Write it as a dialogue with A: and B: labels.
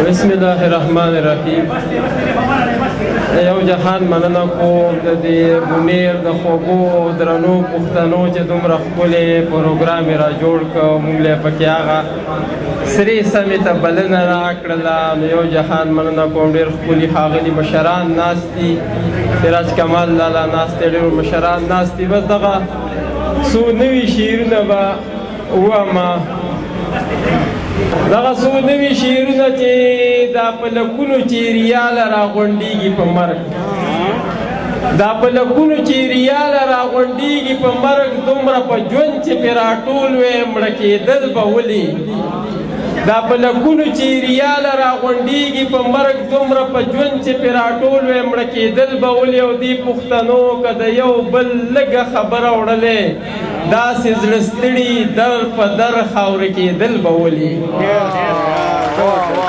A: بسم الله الرحمن الرحیم. یو جهان مننه کوم د دې بونیر د خوږو درنو پښتنو چې دومره ښکلی پروګرام یې را جوړ کړ، موږ له پکې هغه سرې سمې ته بلنه راکړله. نو یو جهان مننه کوم، ډېر ښکلي ښاغلي مشران ناست دي، سراج کمال لالا ناست دی، ډېر مشران ناست دي. بس دغه څو نوي شعرونه به ووایم، دغه څو نوي شعرونه چې دا په لکونو چې ریاله راغونډېږي په مرګ، دا په لکونو چې ریاله راغونډېږي په مرګ، دومره په ژوند چې پرې راټول وی مړه کېدل به ولې. دا په لکونو چې ریاله راغونډېږي په مرګ، دومره په ژوند چې پرې راټول وی مړه کېدل به ولې. او دې پښتنو که د یو بل لږه خبره وړلې، داسې زړه ستړي در په در خاورې کېدل به ولې.